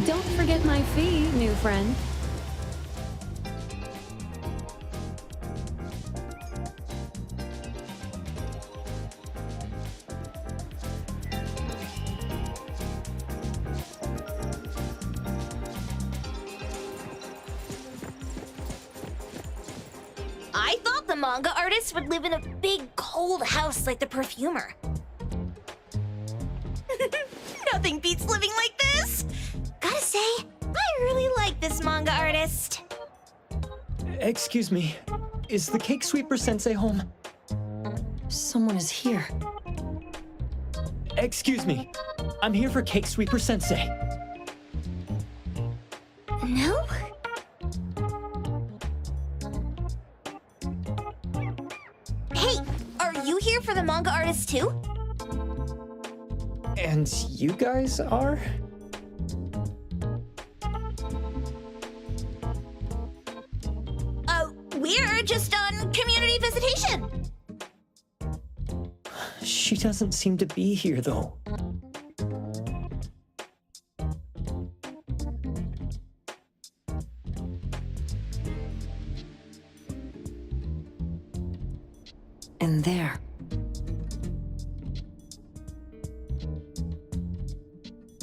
Don't forget my fee, new friend. I thought the manga artist would live in a big, cold house like the perfumer. Nothing beats living like this! Gotta say, I really like this manga artist. Excuse me, is the Cake Sweeper Sensei home? Someone is here. Excuse me, I'm here for Cake Sweeper Sensei. No? Hey, are you here for the manga artist too? And you guys are? We're just on community visitation. She doesn't seem to be here, though. And there.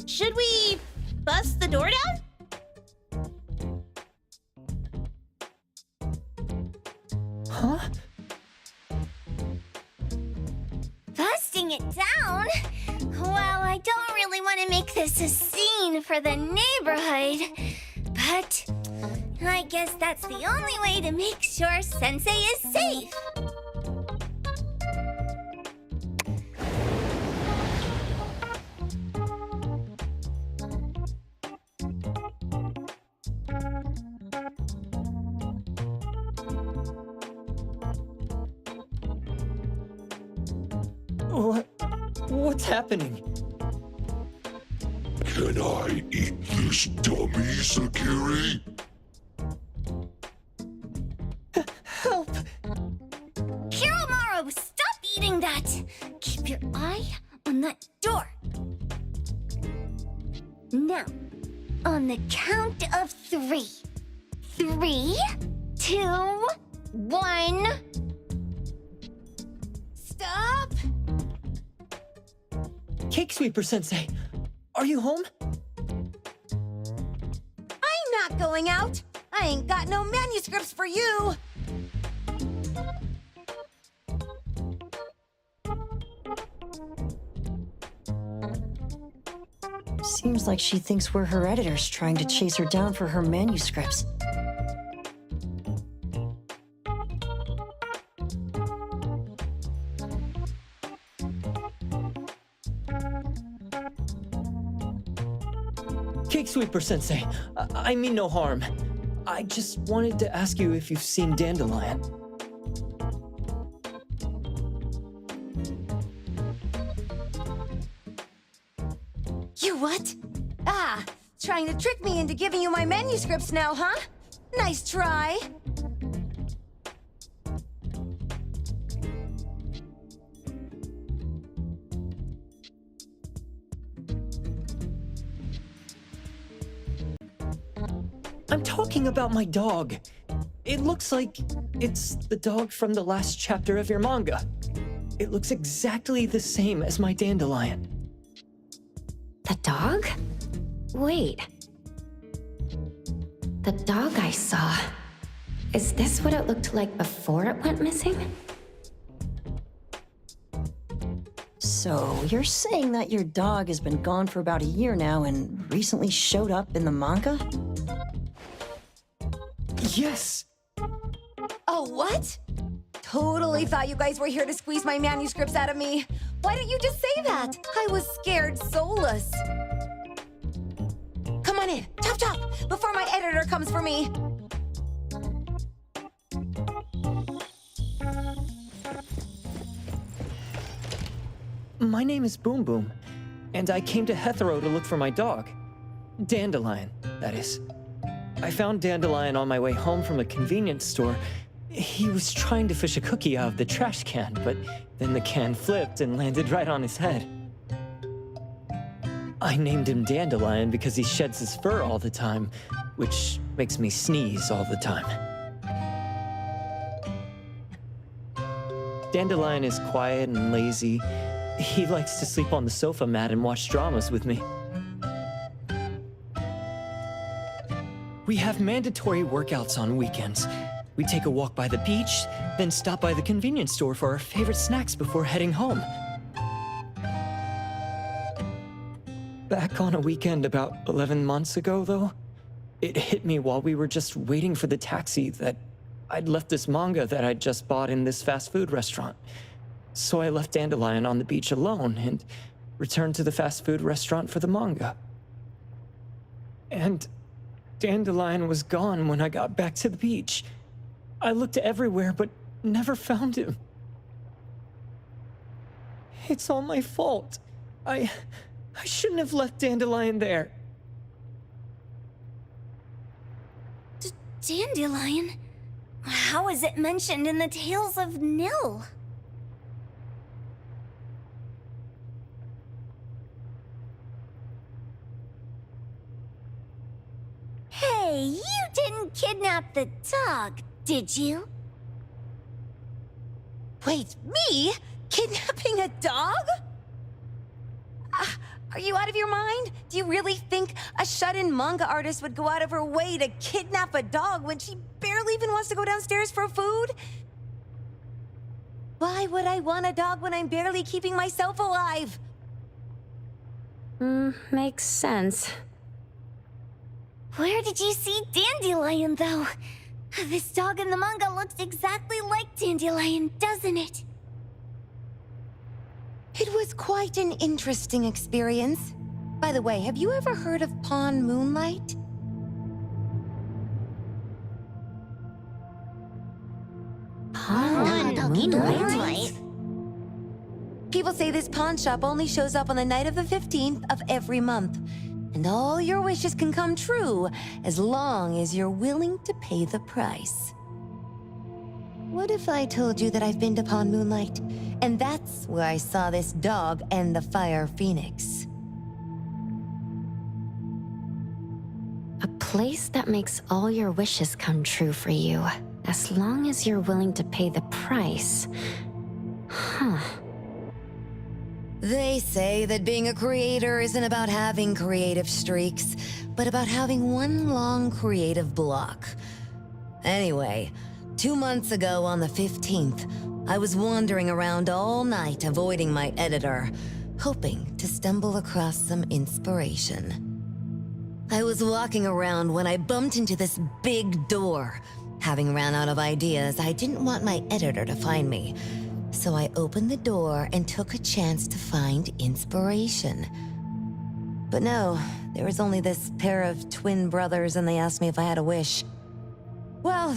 Should we bust the door down? Huh? Busting it down? Well, I don't really want to make this a scene for the neighborhood, but I guess that's the only way to make sure Sensei is safe. What's happening? Can I eat this dummy, Sakiri? Help! Kiromaru, stop eating that! Keep your eye on that door. Now, on the count of 3. 3, 2, 1... Stop! Cake Sweeper Sensei, are you home? I'm not going out. I ain't got no manuscripts for you. Seems like she thinks we're her editors trying to chase her down for her manuscripts. Cake Sweeper Sensei, I mean no harm. I just wanted to ask you if you've seen Dandelion. You what? Ah, trying to trick me into giving you my manuscripts now, huh? Nice try. I'm talking about my dog. It looks like it's the dog from the last chapter of your manga. It looks exactly the same as my Dandelion. The dog? Wait. The dog I saw. Is this what it looked like before it went missing? So, you're saying that your dog has been gone for about a year now and recently showed up in the manga? Yes! Oh, what? Totally thought you guys were here to squeeze my manuscripts out of me. Why didn't you just say that? I was scared soulless. Come on in, chop chop, before my editor comes for me. My name is Boom Boom, and I came to Hethero to look for my dog. Dandelion, that is. I found Dandelion on my way home from a convenience store. He was trying to fish a cookie out of the trash can, but then the can flipped and landed right on his head. I named him Dandelion because he sheds his fur all the time, which makes me sneeze all the time. Dandelion is quiet and lazy. He likes to sleep on the sofa mat and watch dramas with me. We have mandatory workouts on weekends. We take a walk by the beach, then stop by the convenience store for our favorite snacks before heading home. Back on a weekend about 11 months ago, though, it hit me while we were just waiting for the taxi that I'd left this manga that I'd just bought in this fast food restaurant. So I left Dandelion on the beach alone and returned to the fast food restaurant for the manga. And Dandelion was gone when I got back to the beach. I looked everywhere but never found him. It's all my fault. I shouldn't have left Dandelion there. Dandelion? How is it mentioned in the Tales of Nil? Hey, you didn't kidnap the dog, did you? Wait, me? Kidnapping a dog? Are you out of your mind? Do you really think a shut-in manga artist would go out of her way to kidnap a dog when she barely even wants to go downstairs for food? Why would I want a dog when I'm barely keeping myself alive? Makes sense. Where did you see Dandelion, though? This dog in the manga looks exactly like Dandelion, doesn't it? It was quite an interesting experience. By the way, have you ever heard of Pawn Moonlight? Moonlight? People say this pawn shop only shows up on the night of the 15th of every month. And all your wishes can come true as long as you're willing to pay the price. What if I told you that I've been to Pawn Moonlight, and that's where I saw this dog and the Fire Phoenix? A place that makes all your wishes come true for you, as long as you're willing to pay the price. Huh. They say that being a creator isn't about having creative streaks, but about having one long creative block. Anyway, 2 months ago on the 15th, I was wandering around all night avoiding my editor, hoping to stumble across some inspiration. I was walking around when I bumped into this big door. Having ran out of ideas, I didn't want my editor to find me. So I opened the door and took a chance to find inspiration. But no, there was only this pair of twin brothers and they asked me if I had a wish. Well,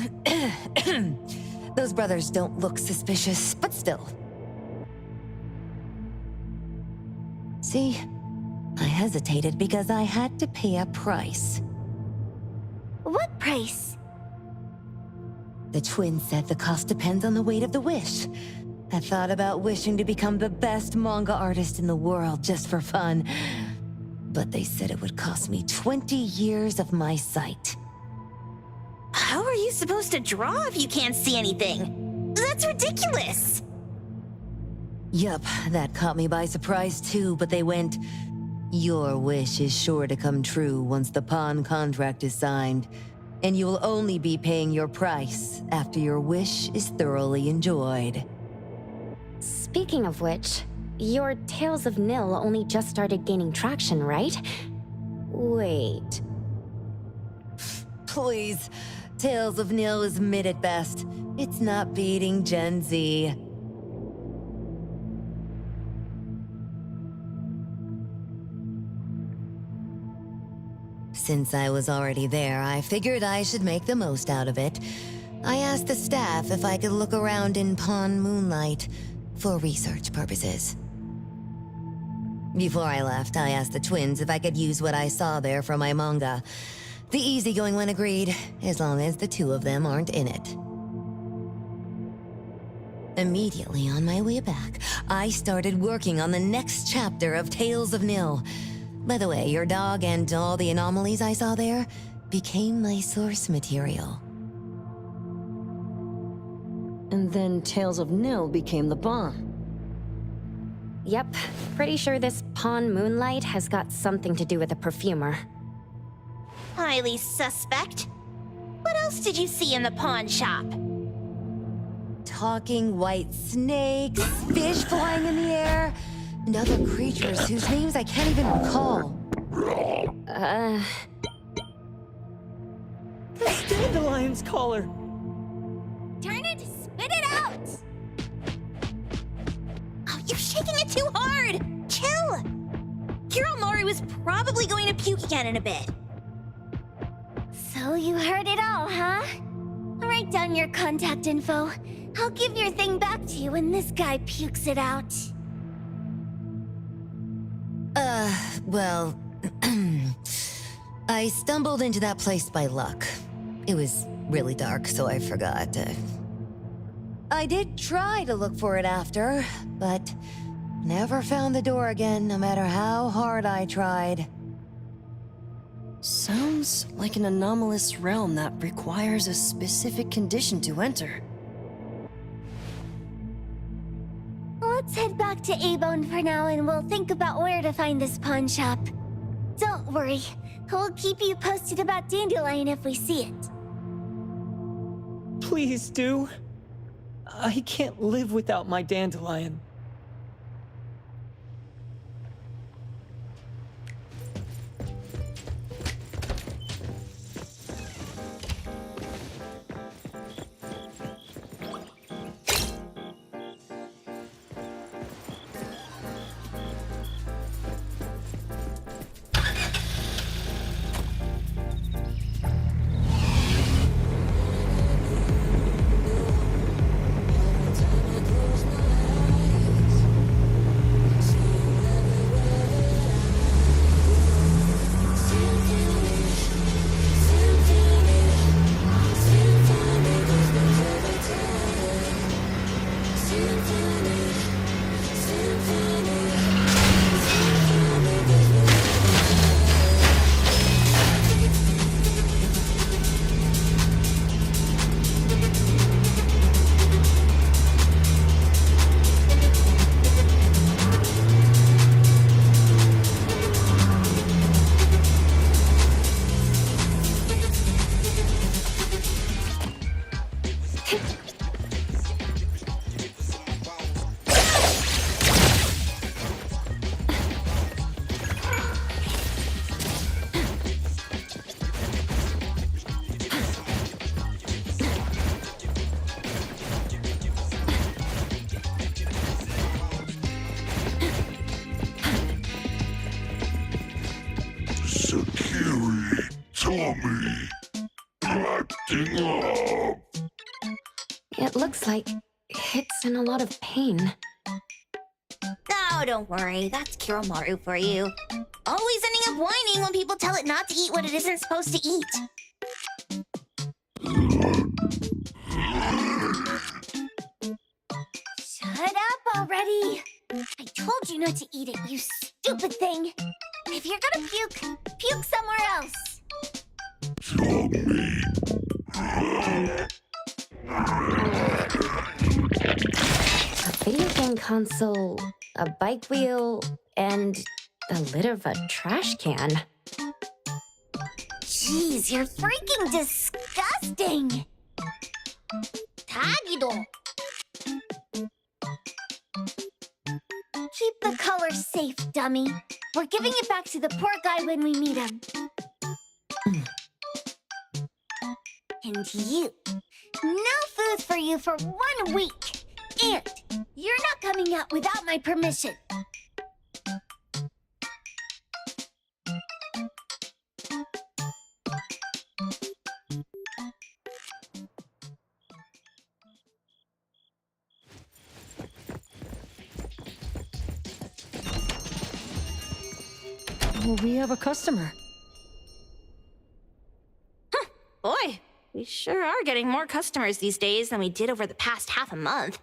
those brothers don't look suspicious, but still. See, I hesitated because I had to pay a price. What price? The twins said the cost depends on the weight of the wish. I thought about wishing to become the best manga artist in the world just for fun. But they said it would cost me 20 years of my sight. How are you supposed to draw if you can't see anything? That's ridiculous! Yup, that caught me by surprise too, but they went, "Your wish is sure to come true once the pawn contract is signed, and you will only be paying your price after your wish is thoroughly enjoyed." Speaking of which, your Tales of Nil only just started gaining traction, right? Wait. Please, Tales of Nil is mid at best. It's not beating Gen Z. Since I was already there, I figured I should make the most out of it. I asked the staff if I could look around in Pawn Moonlight for research purposes. Before I left, I asked the twins if I could use what I saw there for my manga. The easygoing one agreed, as long as the two of them aren't in it. Immediately on my way back, I started working on the next chapter of Tales of Nil. By the way, your dog and all the anomalies I saw there became my source material. And then Tales of Nil became the bomb. Yep, pretty sure this pawn Moonlight has got something to do with the perfumer. Highly suspect. What else did you see in the pawn shop? Talking white snakes, fish flying in the air, and other creatures whose names I can't even recall. That's Dandelion's collar! Darn it, spit it out! Oh, you're shaking it too hard! Chill! Kiromaru is probably going to puke again in a bit. So you heard it all, huh? Write down your contact info. I'll give your thing back to you when this guy pukes it out. Well, I stumbled into that place by luck. It was really dark, so I forgot. I did try to look for it after, but never found the door again, no matter how hard I tried. Sounds like an anomalous realm that requires a specific condition to enter. Let's head back to A-Bone for now and we'll think about where to find this pawn shop. Don't worry, we'll keep you posted about Dandelion if we see it. Please do. I can't live without my Dandelion. Sakiri, Tommy, acting up. It looks like it's in a lot of pain. Oh, don't worry, that's Kiromaru for you. Always ending up whining when people tell it not to eat what it isn't supposed to eat. Shut up already! I told you not to eat it, you stupid thing! If you're gonna puke, puke somewhere else! Tommy, A video game console, a bike wheel, and the lid of a trash can. Jeez, you're freaking disgusting! Tagido! Keep the color safe, dummy. We're giving it back to the poor guy when we meet him. And you. No food for you for 1 week. And you're not coming out without my permission. We have a customer. Boy, we sure are getting more customers these days than we did over the past half a month.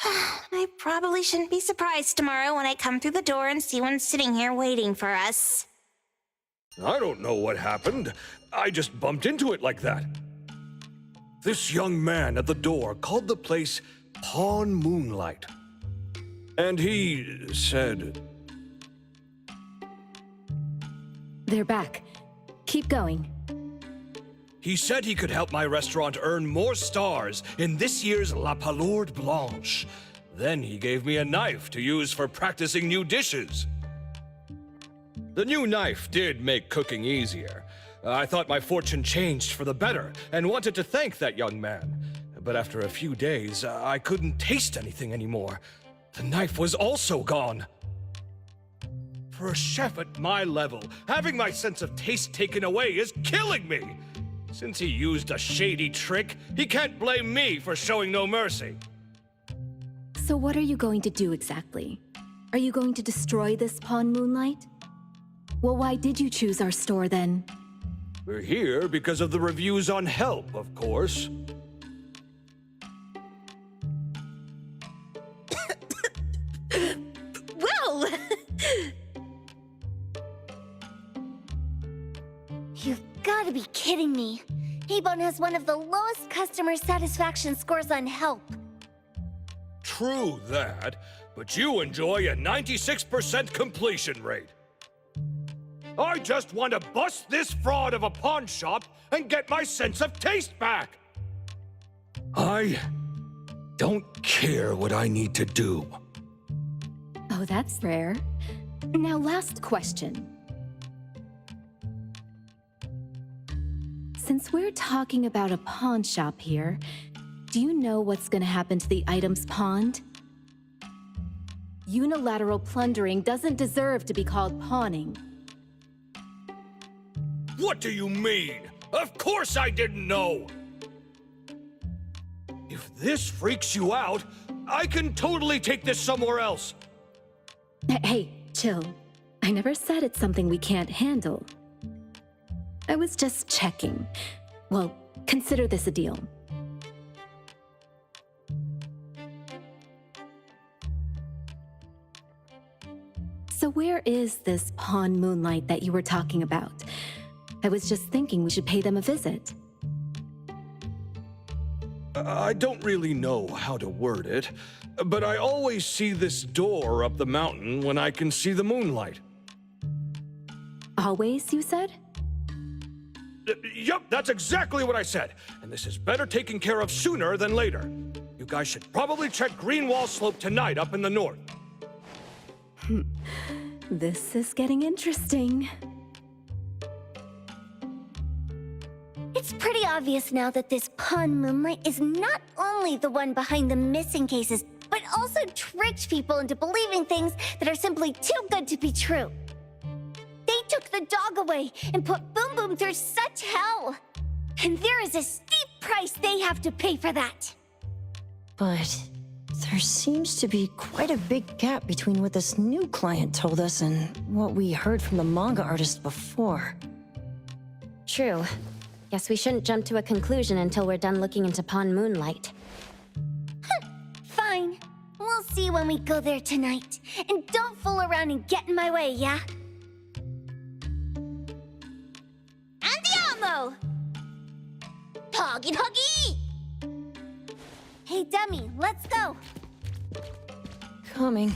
I probably shouldn't be surprised tomorrow when I come through the door and see one sitting here waiting for us. I don't know what happened. I just bumped into it like that. This young man at the door called the place Pawn Moonlight. And he said... They're back. Keep going. He said he could help my restaurant earn more stars in this year's La Palourde Blanche. Then he gave me a knife to use for practicing new dishes. The new knife did make cooking easier. I thought my fortune changed for the better and wanted to thank that young man. But after a few days, I couldn't taste anything anymore. The knife was also gone. For a chef at my level, having my sense of taste taken away is killing me. Since he used a shady trick, he can't blame me for showing no mercy. So what are you going to do exactly? Are you going to destroy this Pawn Moonlight? Well, why did you choose our store then? We're here because of the reviews on Help, of course. Well! You've got to be kidding me. Abon has one of the lowest customer satisfaction scores on Help. True that, but you enjoy a 96% completion rate. I just want to bust this fraud of a pawn shop and get my sense of taste back. I don't care what I need to do. Oh, that's rare. Now, last question. Since we're talking about a pawn shop here, do you know what's gonna happen to the items pawned? Unilateral plundering doesn't deserve to be called pawning. What do you mean? Of course I didn't know! If this freaks you out, I can totally take this somewhere else. Hey, chill. I never said it's something we can't handle. I was just checking. Well, consider this a deal. So where is this Pawn Moonlight that you were talking about? I was just thinking we should pay them a visit. I don't really know how to word it, but I always see this door up the mountain when I can see the moonlight. Always, you said? Yup, that's exactly what I said. And this is better taken care of sooner than later. You guys should probably check Greenwall Slope tonight up in the north. This is getting interesting. It's pretty obvious now that this Pawn Moonlight is not only the one behind the missing cases, but also tricked people into believing things that are simply too good to be true. They took the dog away and put Boom Boom through such hell. And there is a steep price they have to pay for that. But there seems to be quite a big gap between what this new client told us and what we heard from the manga artist before. True. Guess we shouldn't jump to a conclusion until we're done looking into Pawn Moonlight. Fine. We'll see when we go there tonight. And don't fool around and get in my way, yeah? Andiamo! Huggy huggy! Hey, dummy, let's go. Coming.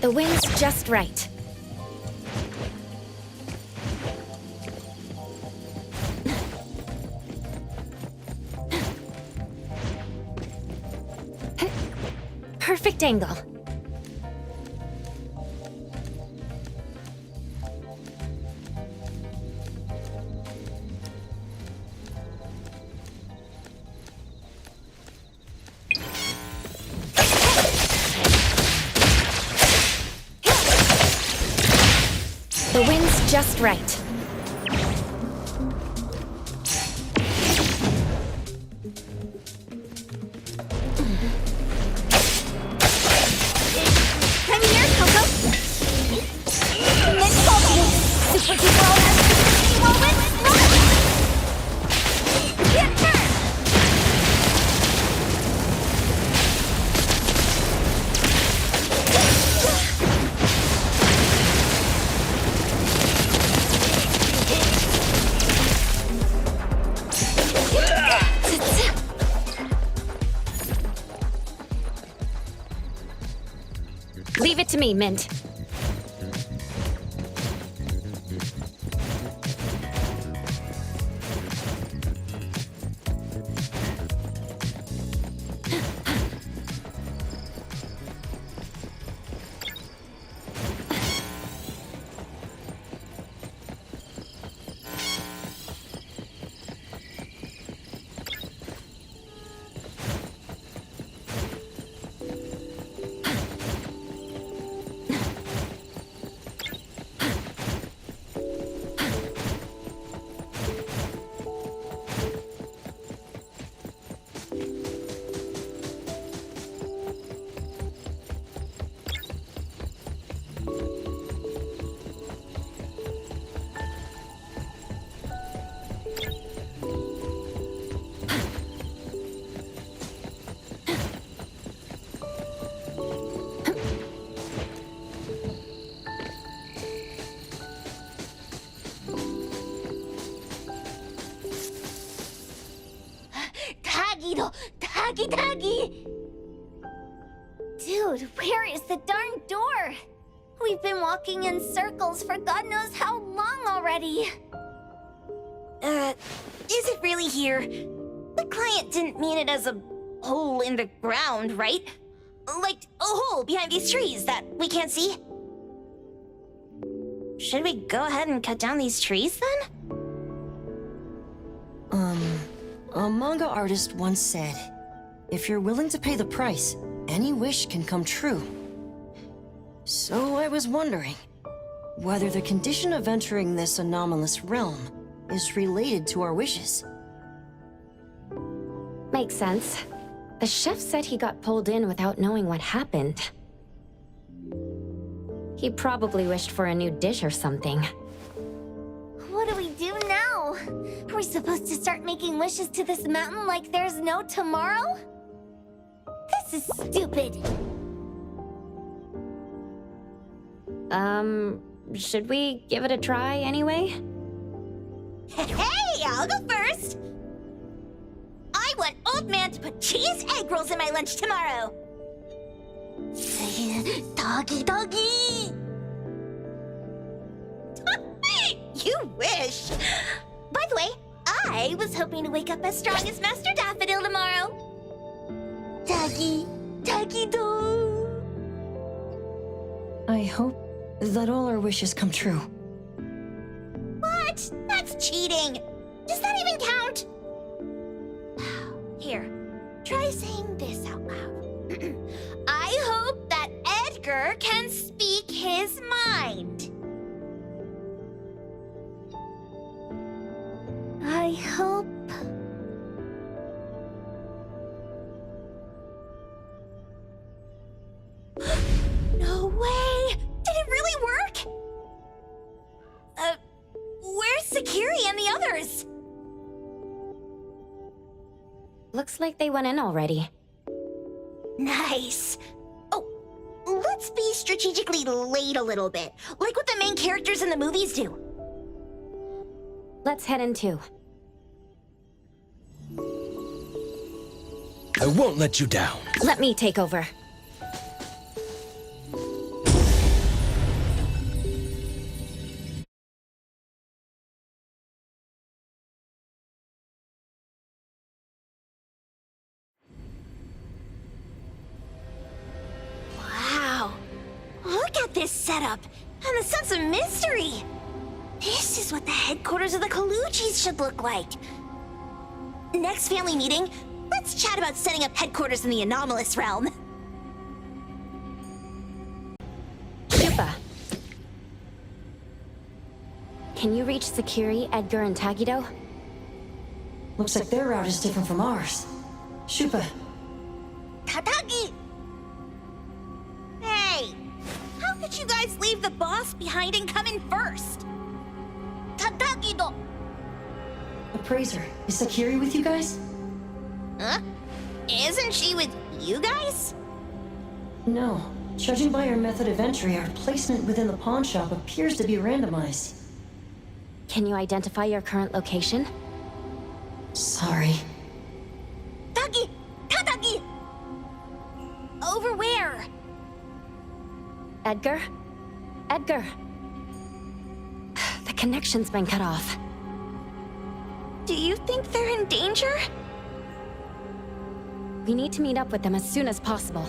The wind's just right. Perfect angle. The wind's just right. Come here, Coco. Let's go, super duper all has moment. Get her! Leave it to me, Mint. Taggy! Dude, where is the darn door? We've been walking in circles for God knows how long already. Is it really here? The client didn't mean it as a hole in the ground, right? Like a hole behind these trees that we can't see? Should we go ahead and cut down these trees then? A manga artist once said, if you're willing to pay the price, any wish can come true. So I was wondering whether the condition of entering this anomalous realm is related to our wishes. Makes sense. The chef said he got pulled in without knowing what happened. He probably wished for a new dish or something. What do we do now? Are we supposed to start making wishes to this mountain like there's no tomorrow? This is stupid. Should we give it a try anyway? Hey, I'll go first. I want Old Man to put cheese egg rolls in my lunch tomorrow. Doggy. You wish. By the way, I was hoping to wake up as strong as Master Daffodil tomorrow. Doggy doo. I hope that all our wishes come true. What? That's cheating. Does that even count? Here, try saying this out loud. I hope that Edgar can speak his mind. I hope... No way! Did it really work? Where's Sakiri and the others? Looks like they went in already. Nice. Oh, let's be strategically late a little bit, like what the main characters in the movies do. Let's head in too. I won't let you down. Let me take over. like this setup, and the sense of mystery. This is what the headquarters of the Kalujis should look like. Next family meeting, let's chat about setting up headquarters in the anomalous realm. Shupa. Can you reach Sakiri, Edgar, and Tagido? Looks like their route is different from ours. Shupa. Tatagi! Hey! How could you guys leave the boss behind and come in first? Tatagi-do! Appraiser, is Sakiri with you guys? Huh? Isn't she with you guys? No. Judging by our method of entry, our placement within the pawn shop appears to be randomized. Can you identify your current location? Sorry. Tagi! Tatagi! Over where? Edgar? Edgar! The connection's been cut off. Do you think they're in danger? We need to meet up with them as soon as possible.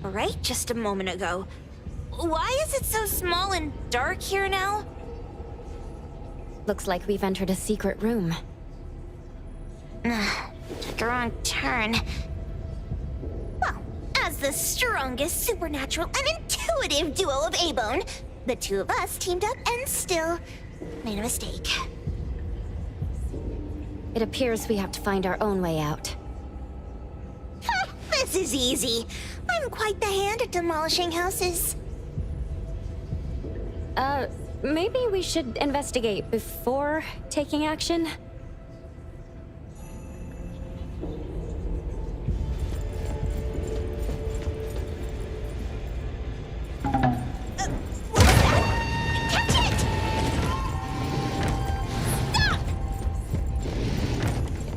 Bright just a moment ago. Why is it so small and dark here now? Looks like we've entered a secret room. Took a wrong turn. Well, as the strongest supernatural and intuitive duo of A-Bone, the two of us teamed up and still made a mistake. It appears we have to find our own way out. This is easy. I'm quite the hand at demolishing houses. Maybe we should investigate before taking action?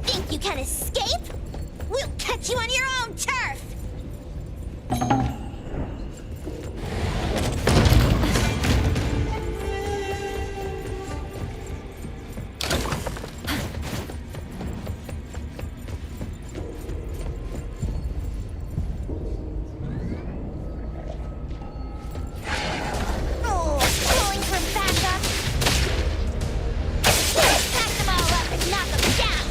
Think you can escape? We'll catch you on your own turf! Oh, calling for backup! Pack them all up and knock them down!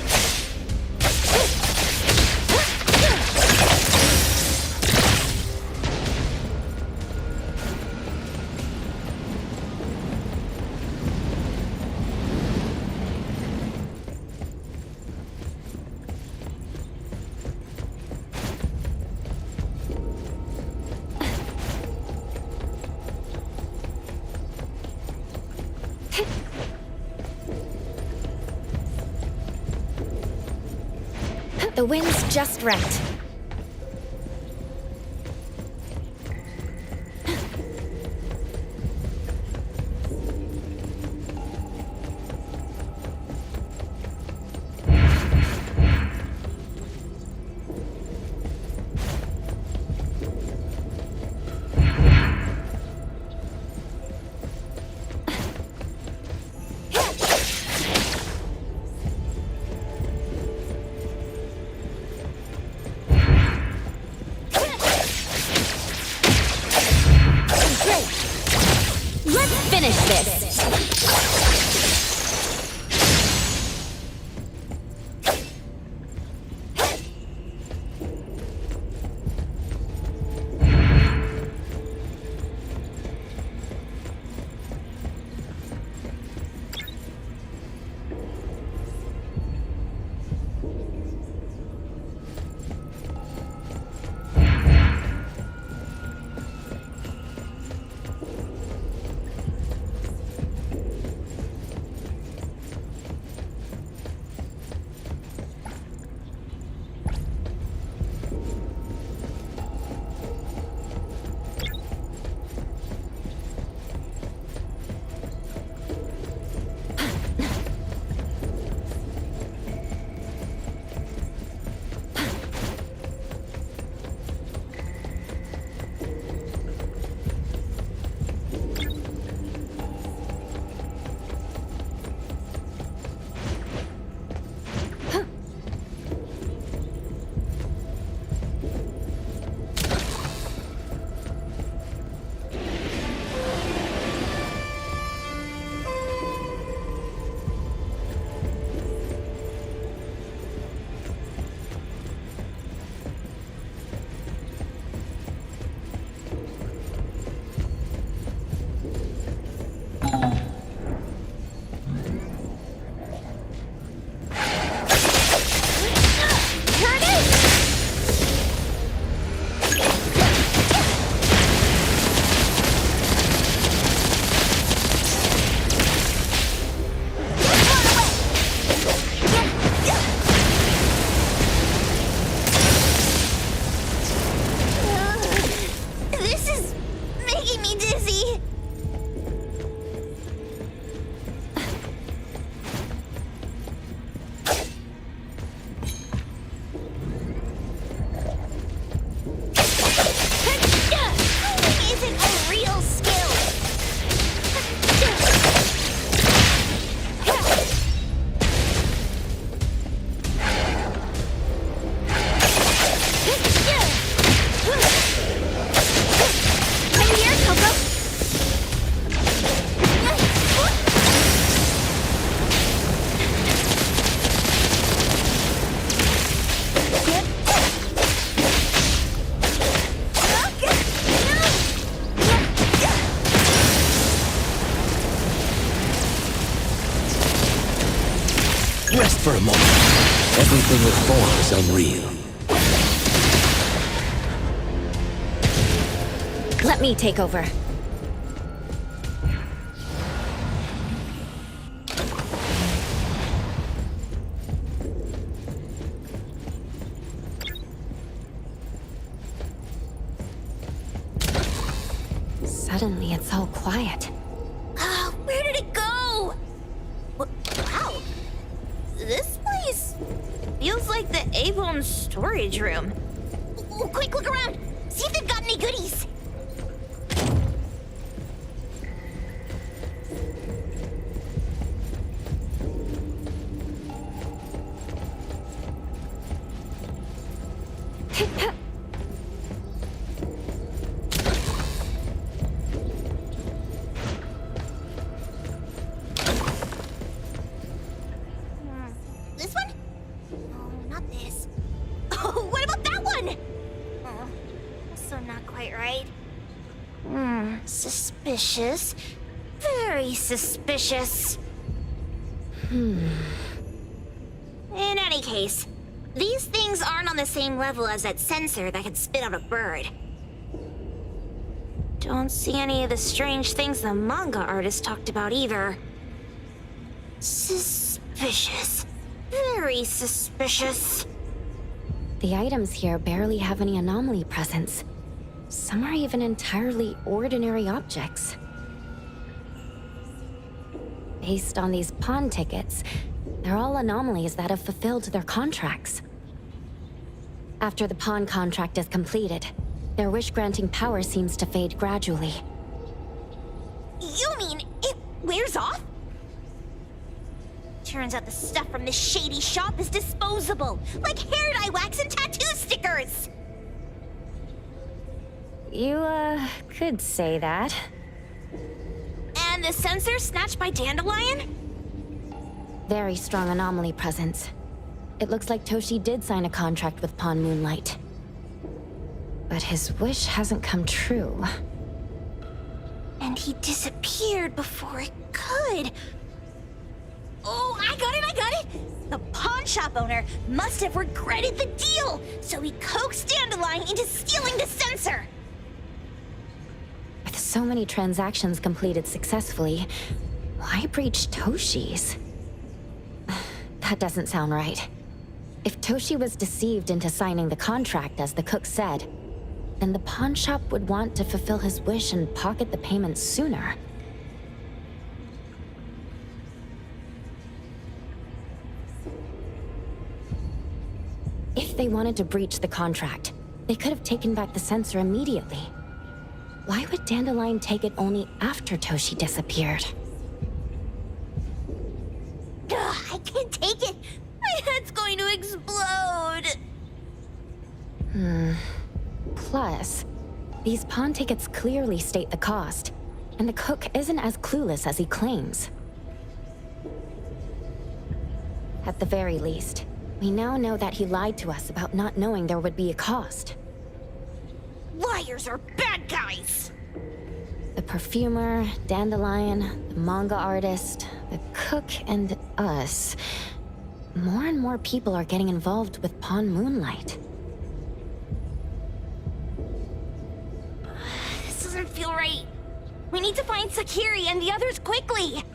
The wind's just right. Let's finish this! For a moment, everything it forms unreal. Let me take over. Suddenly, it's all quiet. Oh, where did it go? Wow. This place feels like the A-Bone storage room. Quick, look around. See if they've got any goodies. This one? Oh, not this. Oh, what about that one? Oh, also not quite right. Suspicious. Very suspicious. In any case, these things aren't on the same level as that sensor that could spit out a bird. Don't see any of the strange things the manga artist talked about either. Suspicious. Very suspicious. The items here barely have any anomaly presence. Some are even entirely ordinary objects. Based on these pawn tickets, they're all anomalies that have fulfilled their contracts. After the pawn contract is completed, their wish-granting power seems to fade gradually. You mean it wears off? Turns out the stuff from this shady shop is disposable, like hair dye wax and tattoo stickers. You, could say that. And the sensor snatched by Dandelion? Very strong anomaly presence. It looks like Toshi did sign a contract with Pawn Moonlight. But his wish hasn't come true. And he disappeared before it could. Oh, I got it! The pawn shop owner must have regretted the deal, so he coaxed Dandelion into stealing the sensor. With so many transactions completed successfully, why breach Toshi's? That doesn't sound right. If Toshi was deceived into signing the contract as the cook said, then the pawn shop would want to fulfill his wish and pocket the payment sooner. If they wanted to breach the contract, they could have taken back the sensor immediately. Why would Dandelion take it only after Toshi disappeared? Ugh, I can't take it. My head's going to explode. Plus, these pawn tickets clearly state the cost, and the cook isn't as clueless as he claims. At the very least, we now know that he lied to us about not knowing there would be a cost. Liars are bad guys. The perfumer, Dandelion, the manga artist, the cook, and us. More and more people are getting involved with Pawn Moonlight. This doesn't feel right. We need to find Sakiri and the others quickly.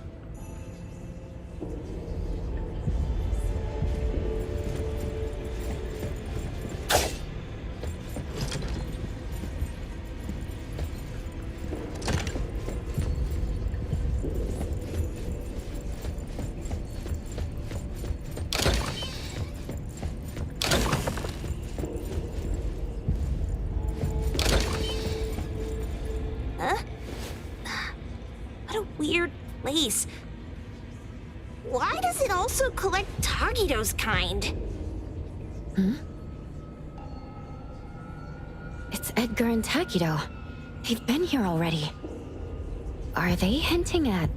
What a weird place. Why does it also collect Tagido's kind? It's Edgar and Takido. They've been here already. Are they hinting at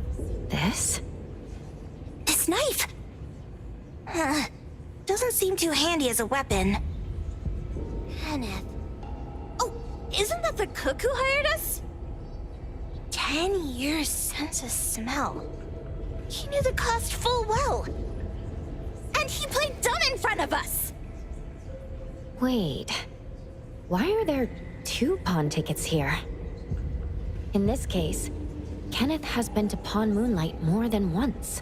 this? This knife! Doesn't seem too handy as a weapon. Kenneth. Oh, isn't that the cook who hired us? 10 years sense of smell. He knew the cost full well. And And he played dumb in front of us! Wait. Why are there 2 pawn tickets here? In this case, Kenneth has been to Pawn Moonlight more than once.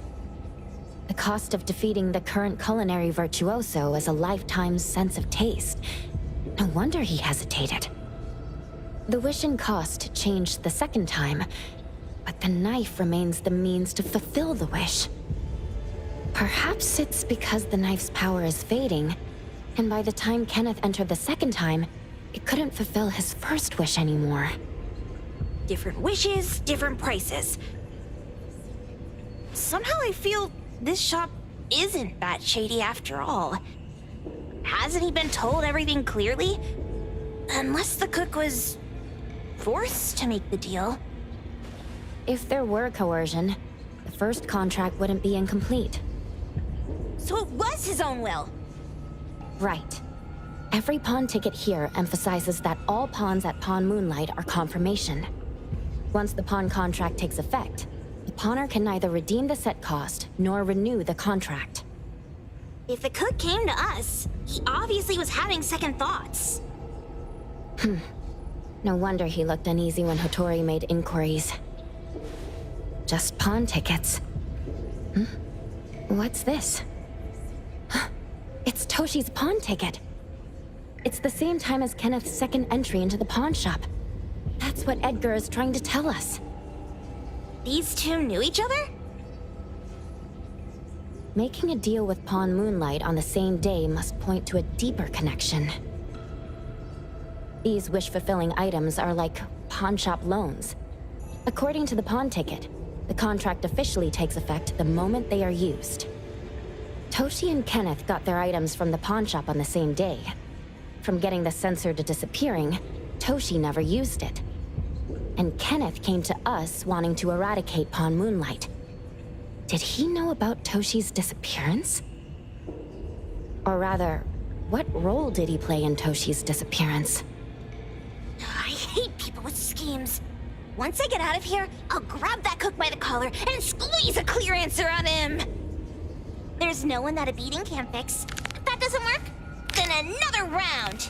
The cost of defeating the current culinary virtuoso is a lifetime's sense of taste. No wonder he hesitated. The wish and cost changed the second time, but the knife remains the means to fulfill the wish. Perhaps it's because the knife's power is fading, and by the time Kenneth entered the second time, it couldn't fulfill his first wish anymore. Different wishes, different prices. Somehow I feel this shop isn't that shady after all. Hasn't he been told everything clearly? Unless the cook was forced to make the deal. If there were coercion, the first contract wouldn't be incomplete. So it was his own will. Right. Every pawn ticket here emphasizes that all pawns at Pawn Moonlight are confirmation. Once the pawn contract takes effect, the pawner can neither redeem the set cost nor renew the contract. If the cook came to us, he obviously was having second thoughts. No wonder he looked uneasy when Hattori made inquiries. Just pawn tickets. What's this? It's Toshi's pawn ticket. It's the same time as Kenneth's second entry into the pawn shop. That's what Edgar is trying to tell us. These two knew each other? Making a deal with Pawn Moonlight on the same day must point to a deeper connection. These wish-fulfilling items are like pawn shop loans. According to the pawn ticket, the contract officially takes effect the moment they are used. Toshi and Kenneth got their items from the pawn shop on the same day. From getting the sensor to disappearing, Toshi never used it. And Kenneth came to us wanting to eradicate Pawn Moonlight. Did he know about Toshi's disappearance? Or rather, what role did he play in Toshi's disappearance? I hate people with schemes. Once I get out of here, I'll grab that cook by the collar and squeeze a clear answer on him. There's no one that a beating can't fix. If that doesn't work, then another round.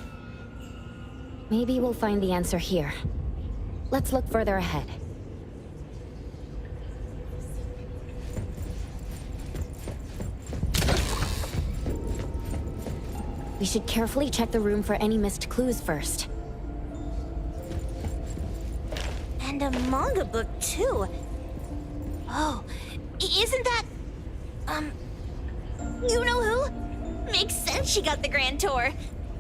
Maybe we'll find the answer here. Let's look further ahead. We should carefully check the room for any missed clues first. And a manga book, too. Oh, isn't that... you know who? Makes sense she got the grand tour.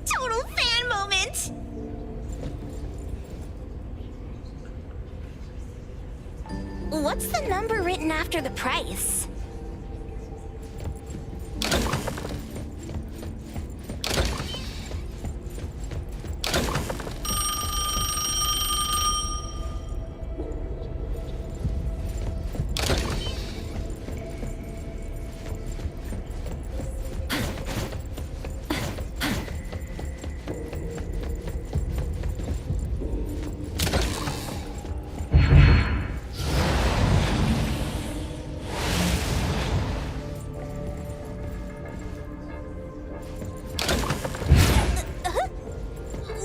Total fan moment! What's the number written after the price?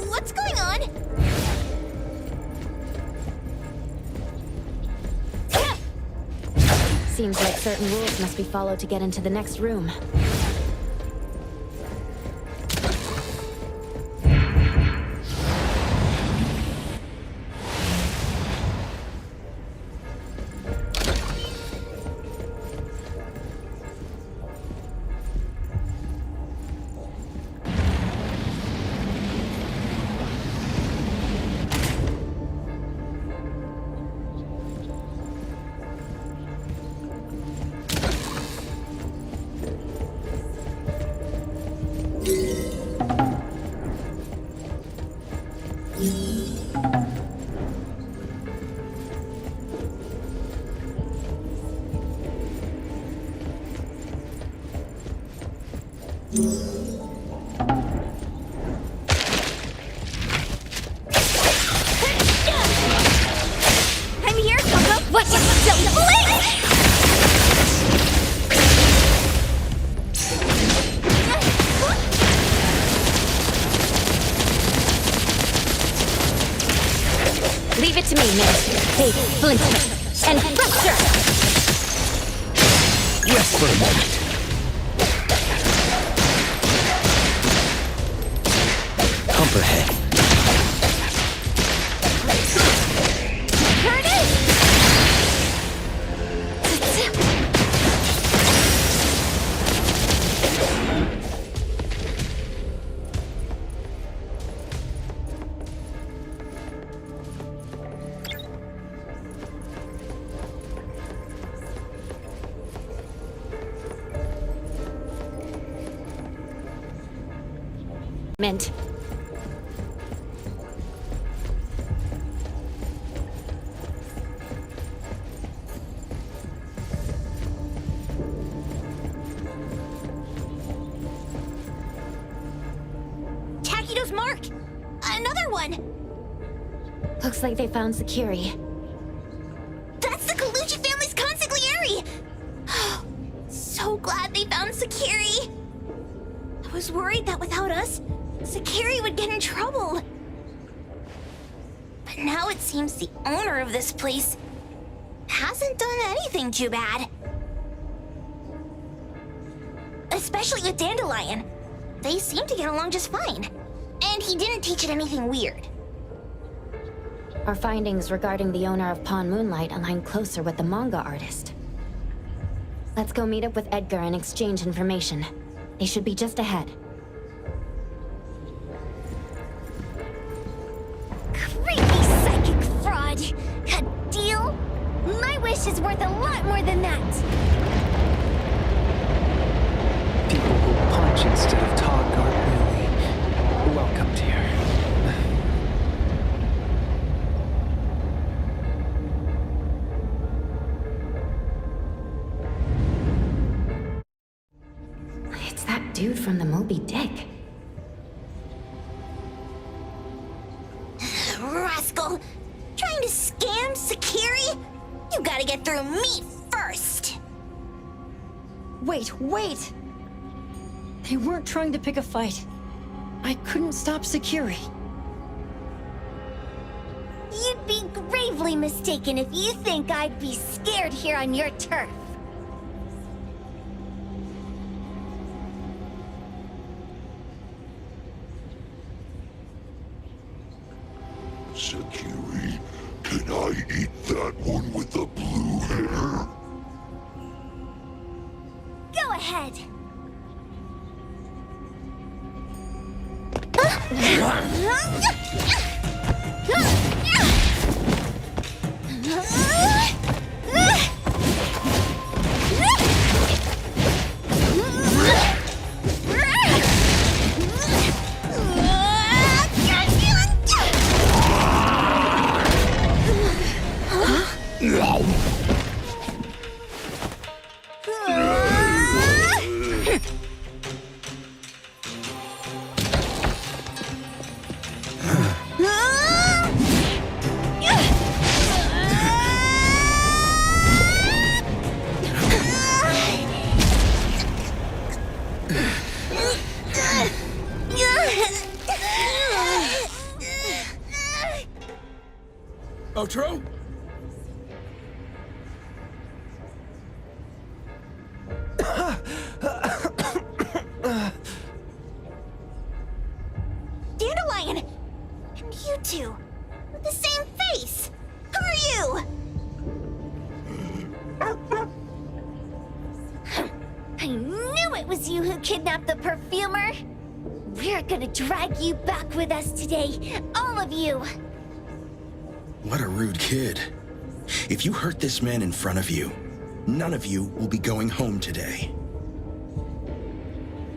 What's going on? Seems like certain rules must be followed to get into the next room. Take Splinter and Fracture! Rest for a moment. Copperhead. Here it is! Mint. Takido's mark! Another one! Looks like they found Sakiri. That's the Colucci family's consigliere! So glad they found Sakiri! I was worried that without us, Sakiri would get in trouble. But now it seems the owner of this place hasn't done anything too bad. Especially with Dandelion. They seem to get along just fine. And he didn't teach it anything weird. Our findings regarding the owner of Pawn Moonlight align closer with the manga artist. Let's go meet up with Edgar and exchange information. They should be just ahead. Creepy psychic fraud! A deal? My wish is worth a lot more than that! People who punch instead of talk aren't really welcomed here. It's that dude from the Moby Dick. Rascal! Trying to scam Sakiri? You gotta get through me first! Wait! They weren't trying to pick a fight. I couldn't stop Sakiri. You'd be gravely mistaken if you think I'd be scared here on your turf. Sakiri, can I eat that one with the blue hair? Go ahead. Outro? Dandelion! And you two, with the same face! Who are you? I knew it was you who kidnapped the perfumer! We're gonna drag you back with us today, all of you! What a rude kid. If you hurt this man in front of you, none of you will be going home today.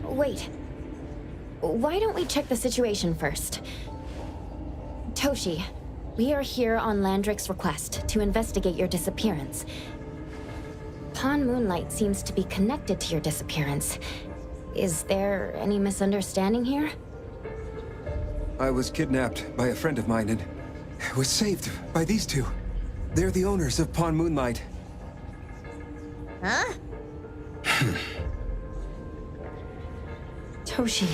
Wait. Why don't we check the situation first? Toshi, we are here on Landrick's request to investigate your disappearance. Pawn Moonlight seems to be connected to your disappearance. Is there any misunderstanding here? I was kidnapped by a friend of mine and was saved by these two. They're the owners of Pawn Moonlight. Huh? Toshi,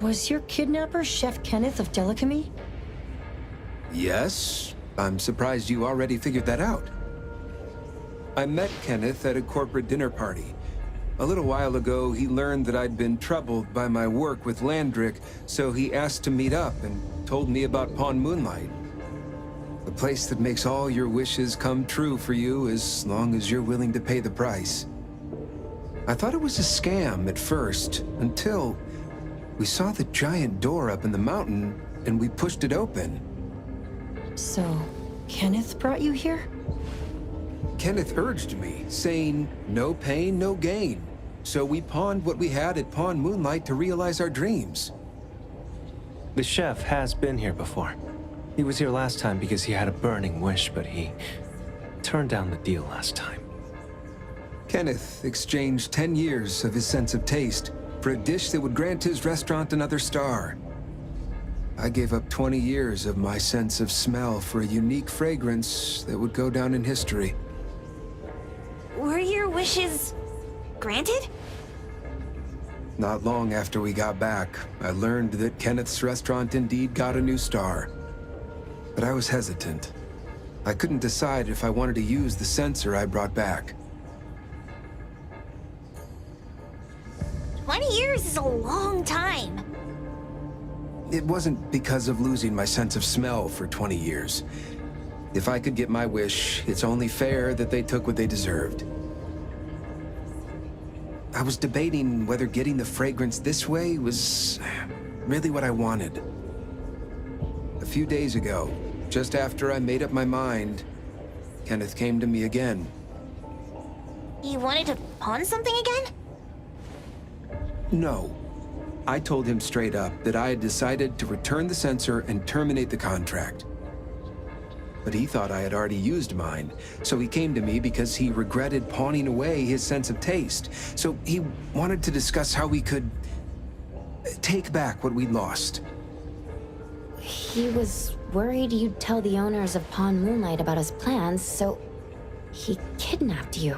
was your kidnapper Chef Kenneth of Delicamy? Yes, I'm surprised you already figured that out. I met Kenneth at a corporate dinner party. A little while ago, he learned that I'd been troubled by my work with Landrick, so he asked to meet up and told me about Pawn Moonlight. A place that makes all your wishes come true for you as long as you're willing to pay the price. I thought it was a scam at first, until we saw the giant door up in the mountain and we pushed it open. So, Kenneth brought you here? Kenneth urged me, saying, no pain, no gain. So we pawned what we had at Pawn Moonlight to realize our dreams. The chef has been here before. He was here last time because he had a burning wish, but he turned down the deal last time. Kenneth exchanged 10 years of his sense of taste for a dish that would grant his restaurant another star. I gave up 20 years of my sense of smell for a unique fragrance that would go down in history. Were your wishes granted? Not long after we got back, I learned that Kenneth's restaurant indeed got a new star. But I was hesitant. I couldn't decide if I wanted to use the sensor I brought back. 20 years is a long time. It wasn't because of losing my sense of smell for 20 years. If I could get my wish, it's only fair that they took what they deserved. I was debating whether getting the fragrance this way was really what I wanted. A few days ago, just after I made up my mind, Kenneth came to me again. You wanted to pawn something again? No. I told him straight up that I had decided to return the sensor and terminate the contract. But he thought I had already used mine, so he came to me because he regretted pawning away his sense of taste. So he wanted to discuss how we could take back what we'd lost. He was worried you'd tell the owners of Pawn Moonlight about his plans, so he kidnapped you.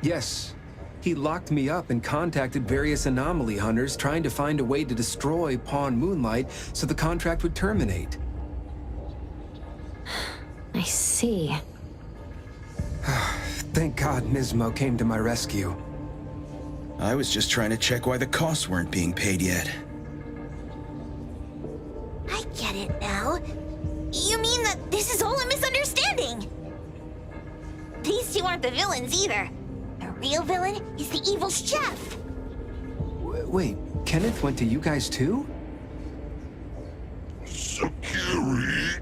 Yes. He locked me up and contacted various anomaly hunters trying to find a way to destroy Pawn Moonlight so the contract would terminate. I see. Thank God Nismo came to my rescue. I was just trying to check why the costs weren't being paid yet. I get it now. You mean that this is all a misunderstanding? These two aren't the villains either. The real villain is the evil chef. Wait, Kenneth went to you guys too? Sakiri,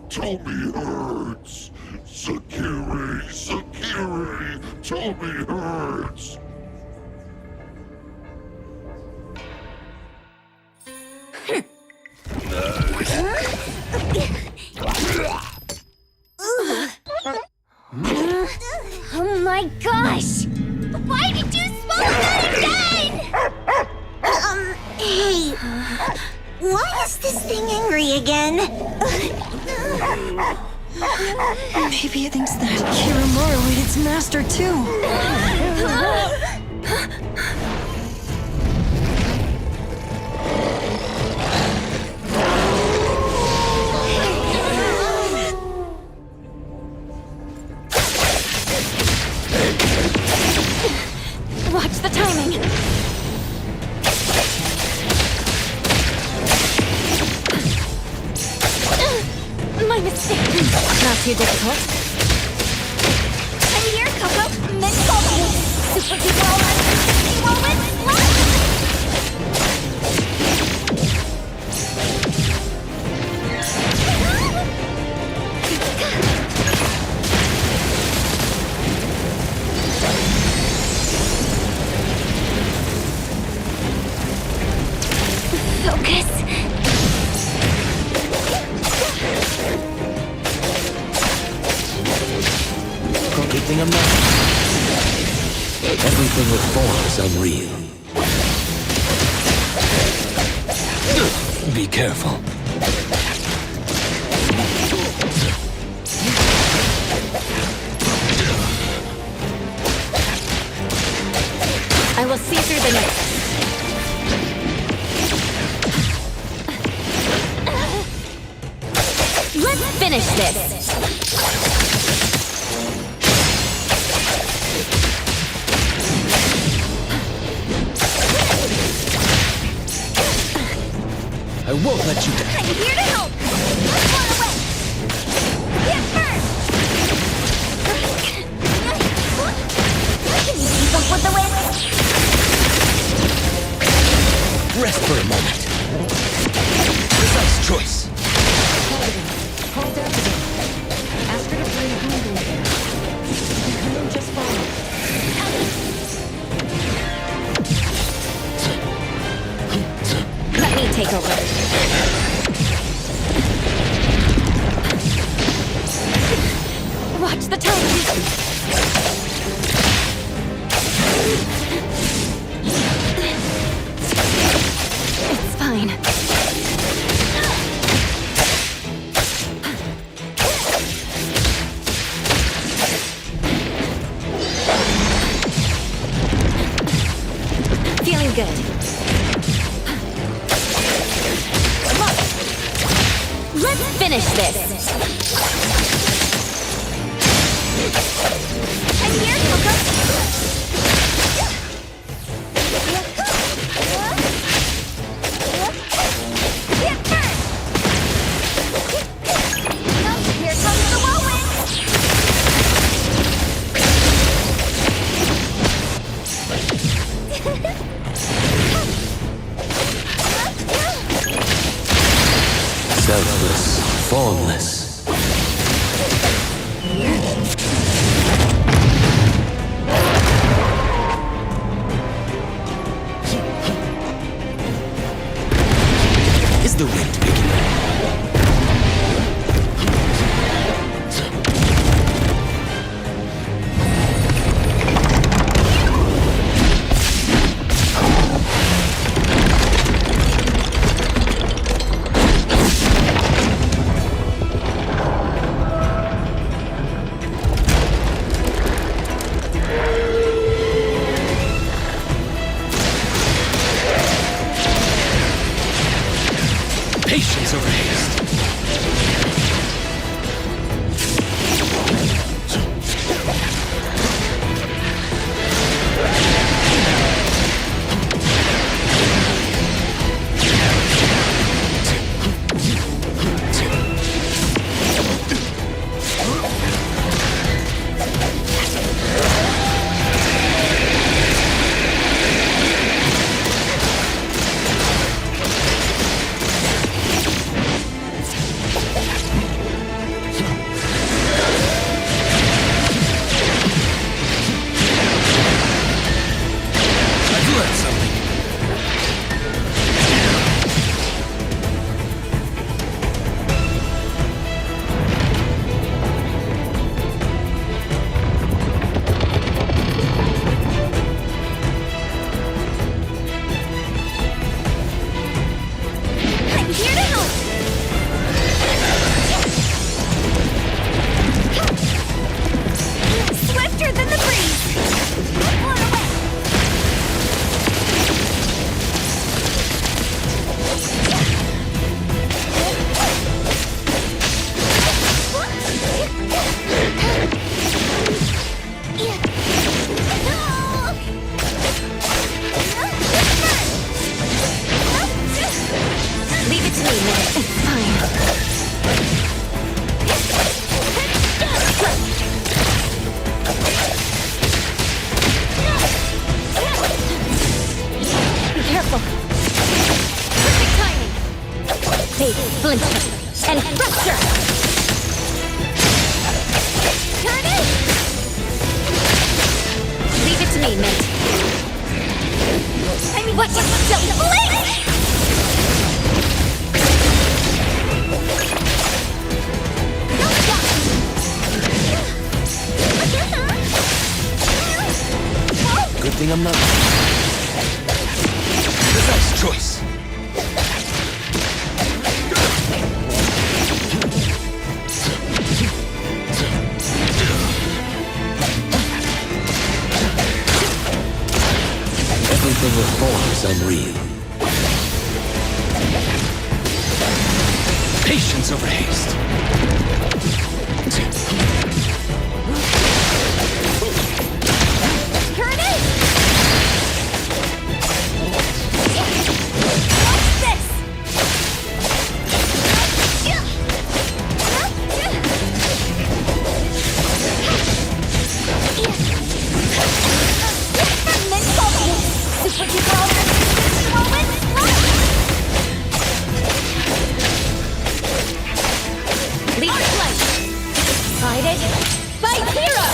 Tommy hurts. Sakiri, Tommy hurts. Oh my gosh! Why did you smoke that again? Hey. Why is this thing angry again? Maybe it thinks that Kiramaru ate its master too. Watch the timing! My mistake! Not too difficult. I'm here, Coco. Men call me. Super people all around. Focus. Good thing I'm not. Everything with form is unreal. Be careful. I will see through the nexus. this. I won't let you down. I'm here to help! Let's run away! Get first! Can you keep up with the wind? Rest for a moment. Precise choice. Hold everything. Ask her to bring Boom Boom there. You'll just follow. Let me take over. Watch the time. It's fine. Feeling good. Let's finish this. I'm here, Coco! Get first! Here comes the whirlwind! Selfless, formless. Is the wind picking up? Patience over haste. Splinter and Fracture! Turn it! Leave it to me, Mint. I mean, what you don't blink! Good thing I'm not. Precise choice. Everything with form is unreal. Patience over haste. divided by zero!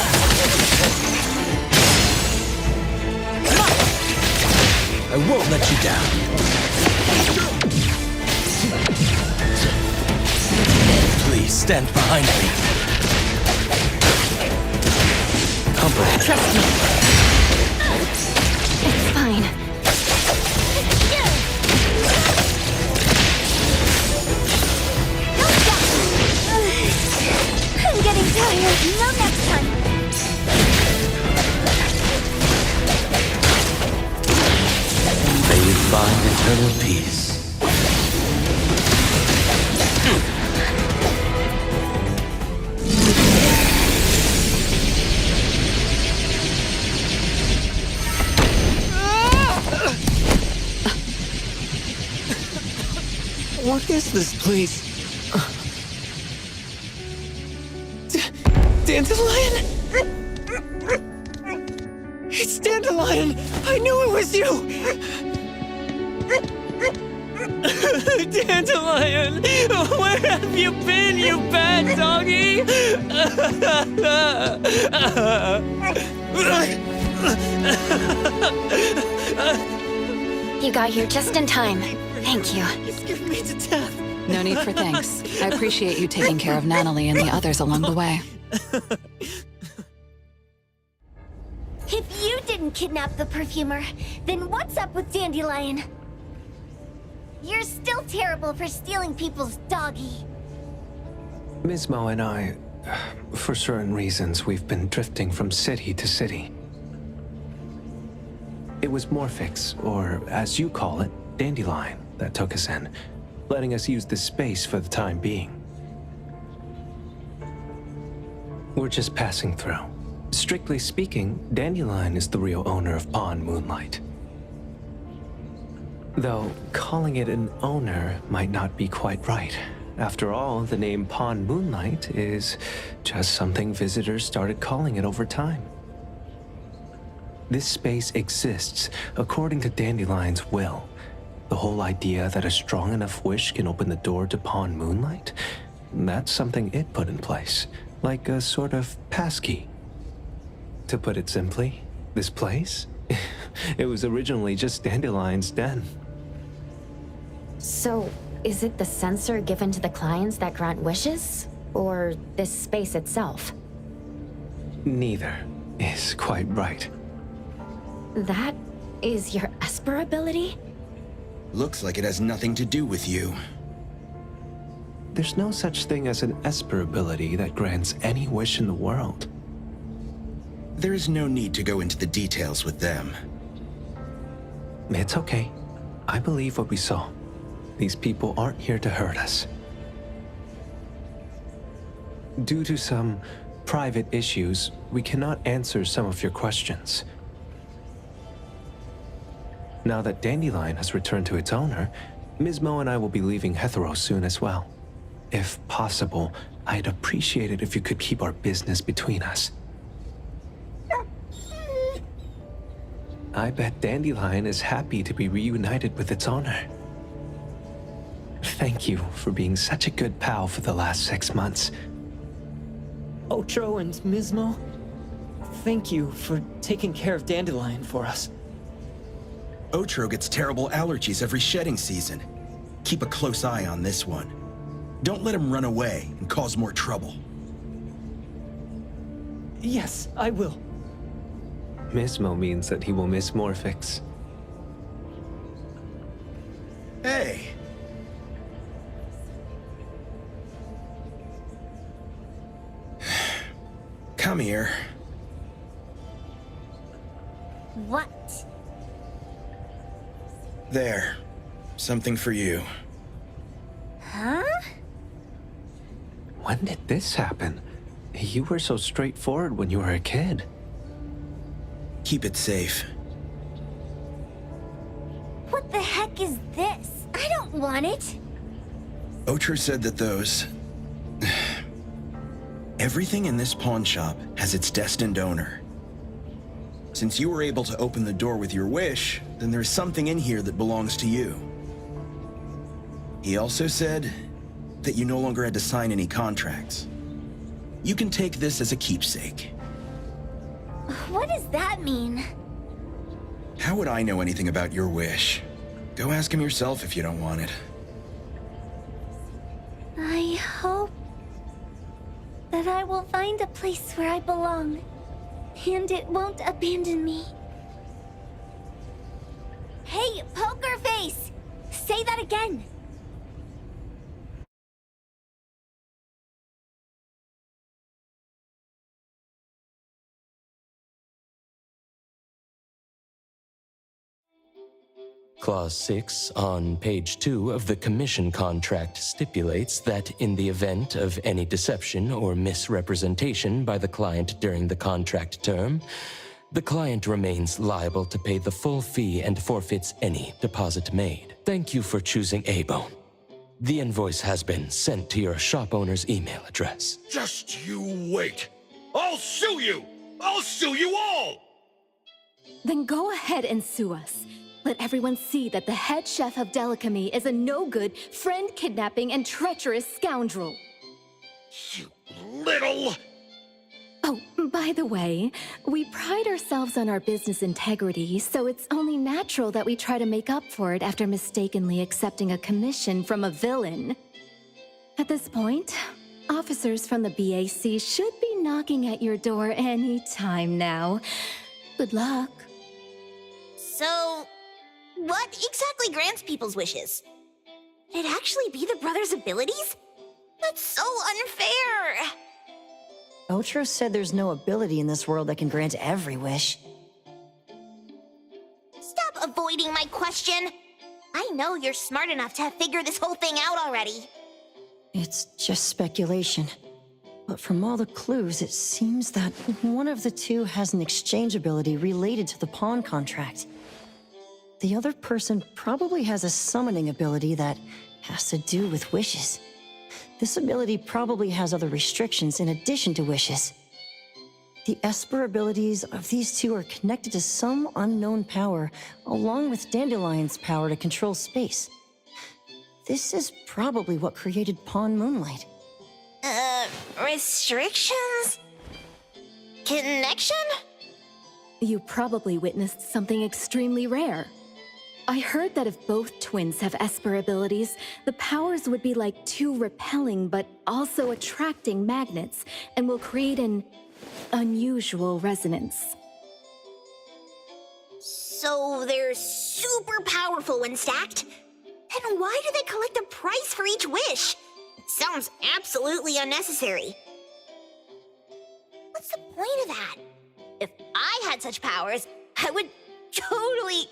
I won't let you down. Please stand behind me. Company. Trust me. It's fine. I'm getting tired. No, next time. May you find eternal peace. What is this place? Dandelion? It's Dandelion! I knew it was you! Dandelion! Where have you been, you bad doggy? You got here just in time. Thank you. You scared me to death. No need for thanks. I appreciate you taking care of Natalie and the others along the way. If you didn't kidnap the perfumer, then what's up with Dandelion? You're still terrible for stealing people's doggy. Mismo and I, for certain reasons, we've been drifting from city to city. It was Morphix, or as you call it, Dandelion, that took us in, letting us use this space for the time being. We're just passing through. Strictly speaking, Dandelion is the real owner of Pawn Moonlight. Though, calling it an owner might not be quite right. After all, the name Pawn Moonlight is just something visitors started calling it over time. This space exists according to Dandelion's will. The whole idea that a strong enough wish can open the door to Pawn Moonlight? That's something it put in place, like a sort of passkey. To put it simply, this place? It was originally just Dandelion's den. So, is it the sensor given to the clients that grant wishes? Or this space itself? Neither is quite right. That is your Esper ability? Looks like it has nothing to do with you. There's no such thing as an Esper ability that grants any wish in the world. There is no need to go into the details with them. It's okay. I believe what we saw. These people aren't here to hurt us. Due to some private issues, we cannot answer some of your questions. Now that Dandelion has returned to its owner, Mismo and I will be leaving Hetero soon as well. If possible, I'd appreciate it if you could keep our business between us. I bet Dandelion is happy to be reunited with its owner. Thank you for being such a good pal for the last 6 months. Otro and Mismo, thank you for taking care of Dandelion for us. Otro gets terrible allergies every shedding season. Keep a close eye on this one. Don't let him run away and cause more trouble. Yes, I will. Mismo means that he will miss Morphix. Hey! Come here. What? There. Something for you. Huh? When did this happen? You were so straightforward when you were a kid. Keep it safe. What the heck is this? I don't want it. Otro said that those... Everything in this pawn shop has its destined owner. Since you were able to open the door with your wish, then there's something in here that belongs to you. He also said that you no longer had to sign any contracts. You can take this as a keepsake. What does that mean? How would I know anything about your wish? Go ask him yourself if you don't want it. I hope that I will find a place where I belong, and it won't abandon me. Hey, Poker Face! Say that again! Clause 6 on page 2 of the commission contract stipulates that in the event of any deception or misrepresentation by the client during the contract term, the client remains liable to pay the full fee and forfeits any deposit made. Thank you for choosing A-Bone. The invoice has been sent to your shop owner's email address. Just you wait. I'll sue you! I'll sue you all! Then go ahead and sue us. Let everyone see that the head chef of Delicamy is a no-good, friend-kidnapping, and treacherous scoundrel. You little... Oh, by the way, we pride ourselves on our business integrity, so it's only natural that we try to make up for it after mistakenly accepting a commission from a villain. At this point, officers from the BAC should be knocking at your door any time now. Good luck. So, what exactly grants people's wishes? Could it actually be the brothers' abilities? That's so unfair! Otro said there's no ability in this world that can grant every wish. Stop avoiding my question! I know you're smart enough to have figured this whole thing out already. It's just speculation. But from all the clues, it seems that one of the two has an exchange ability related to the pawn contract. The other person probably has a summoning ability that has to do with wishes. This ability probably has other restrictions in addition to wishes. The Esper abilities of these two are connected to some unknown power, along with Dandelion's power to control space. This is probably what created Pawn Moonlight. Restrictions? Connection? You probably witnessed something extremely rare. I heard that if both twins have Esper abilities, the powers would be like two repelling but also attracting magnets and will create an unusual resonance. So they're super powerful when stacked? Then why do they collect a price for each wish? It sounds absolutely unnecessary. What's the point of that? If I had such powers, I would totally...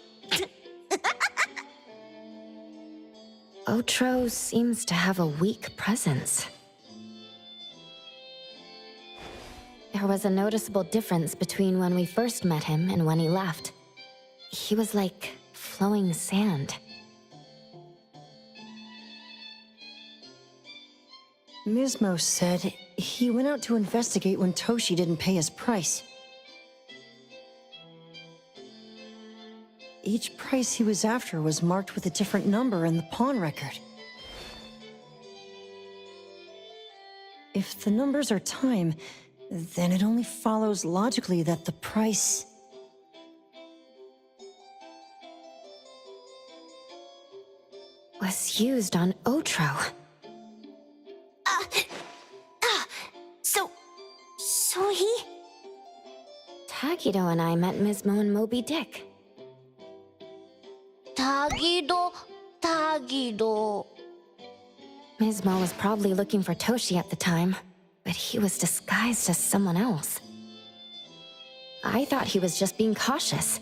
Otro seems to have a weak presence. There was a noticeable difference between when we first met him and when he left. He was like flowing sand. Mismo said he went out to investigate when Toshi didn't pay his price. Each price he was after was marked with a different number in the pawn record. If the numbers are time, then it only follows logically that the price... was used on Otro. So he... Tagido and I met Mismo and Moby Dick. Tagido. Mismo was probably looking for Toshi at the time, but he was disguised as someone else. I thought he was just being cautious.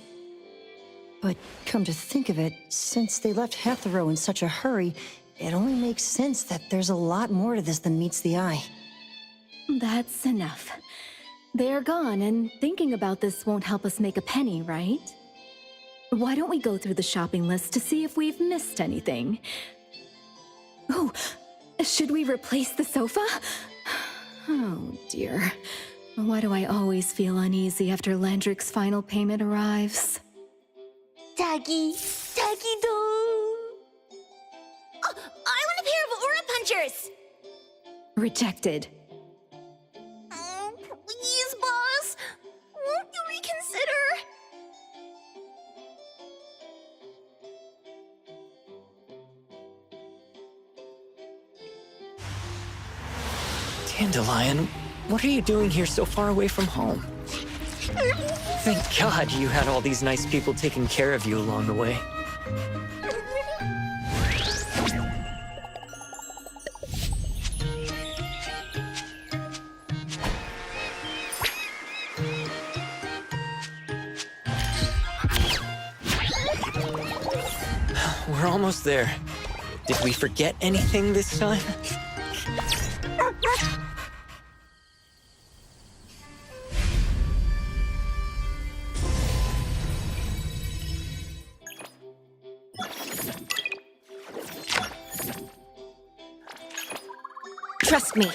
But come to think of it, since they left Hetero in such a hurry, it only makes sense that there's a lot more to this than meets the eye. That's enough. They're gone, and thinking about this won't help us make a penny, right? Why don't we go through the shopping list to see if we've missed anything? Oh, should we replace the sofa? Oh dear. Why do I always feel uneasy after Landrick's final payment arrives? Tagido. Oh, I want a pair of Aura Punchers! Rejected. Dandelion, what are you doing here so far away from home? Thank God you had all these nice people taking care of you along the way. We're almost there. Did we forget anything this time? Trust me,